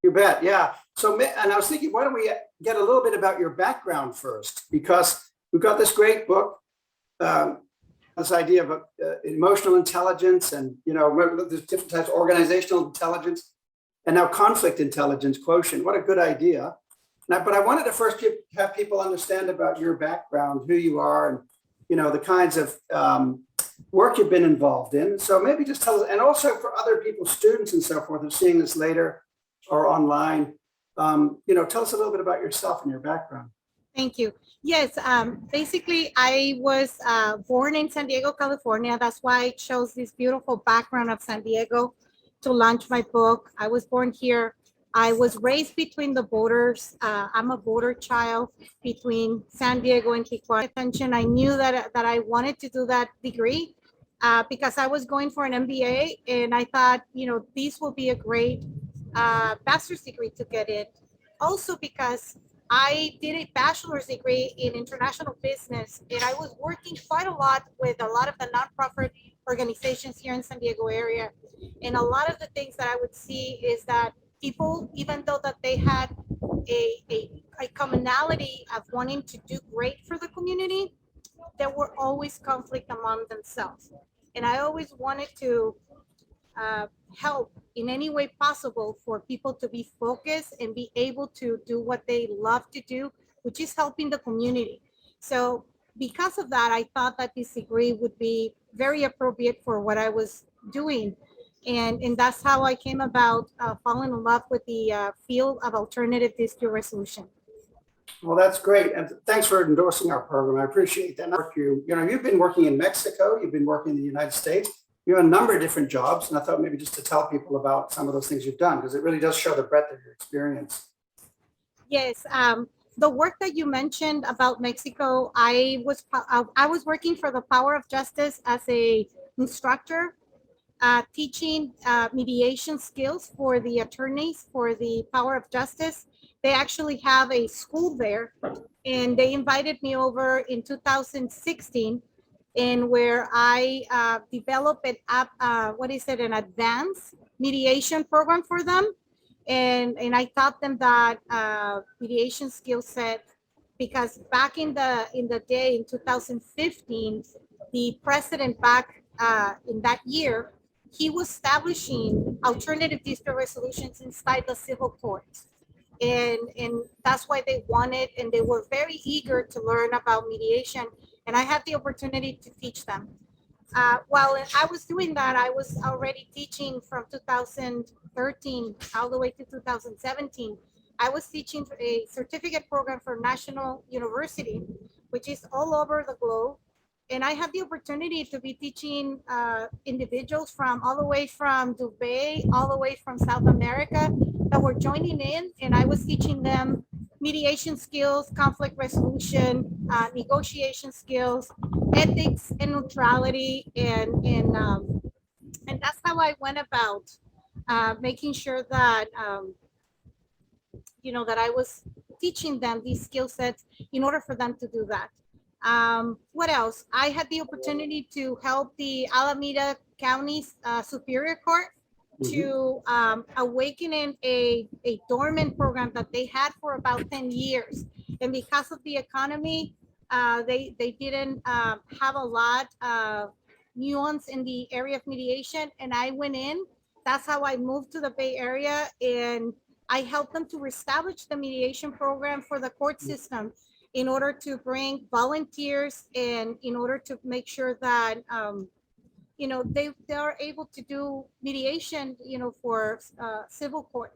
You bet. Yeah. So, and I was thinking, why don't we get a little bit about your background first? Because we've got this great book, this idea of emotional intelligence, and there's different types of organizational intelligence, and now conflict intelligence quotient. What a good idea! But I wanted to first have people understand about your background, who you are, and the kinds of work you've been involved in. So maybe just tell us, and also for other people, students and so forth, who are seeing this later or online, tell us a little bit about yourself and your background. Thank you. Yes, basically, I was born in San Diego, California. That's why I chose this beautiful background of San Diego to launch my book. I was born here. I was raised between the borders. I'm a border child between San Diego and Tijuana. Attention, I knew that I wanted to do that degree because I was going for an MBA, and I thought, this will be a great master's degree to get in. Also because I did a bachelor's degree in international business, and I was working quite a lot with a lot of the nonprofit organizations here in San Diego area. And a lot of the things that I would see is that people, even though that they had a commonality of wanting to do great for the community, there were always conflict among themselves. And I always wanted to help in any way possible for people to be focused and be able to do what they love to do, which is helping the community. So because of that, I thought that this degree would be very appropriate for what I was doing. And that's how I came about falling in love with the field of alternative dispute resolution. Well, that's great. And thanks for endorsing our program. I appreciate that. You've been working in Mexico, you've been working in the United States. You have a number of different jobs, and I thought maybe just to tell people about some of those things you've done, because it really does show the breadth of your experience. Yes, the work that you mentioned about Mexico, I was working for the Power of Justice as a instructor, teaching mediation skills for the attorneys for the Power of Justice. They actually have a school there, and they invited me over in 2016. And where I developed an advanced mediation program for them. And I taught them that mediation skill set, because back in the day in 2015, the president back in that year, he was establishing alternative dispute resolutions inside the civil courts. And that's why they wanted, and they were very eager to learn about mediation, and I had the opportunity to teach them. While I was doing that, I was already teaching from 2013 all the way to 2017. I was teaching a certificate program for National University, which is all over the globe. And I had the opportunity to be teaching individuals from all the way from Dubai, all the way from South America, that were joining in, and I was teaching them mediation skills, conflict resolution, negotiation skills, ethics and neutrality, and that's how I went about making sure that that I was teaching them these skill sets in order for them to do that. What else? I had the opportunity to help the Alameda County Superior Court to awakening a dormant program that they had for about 10 years. And because of the economy, they didn't have a lot of nuance in the area of mediation. And I went in. That's how I moved to the Bay Area, and I helped them to reestablish the mediation program for the court system in order to bring volunteers and in order to make sure that they are able to do mediation, for civil court.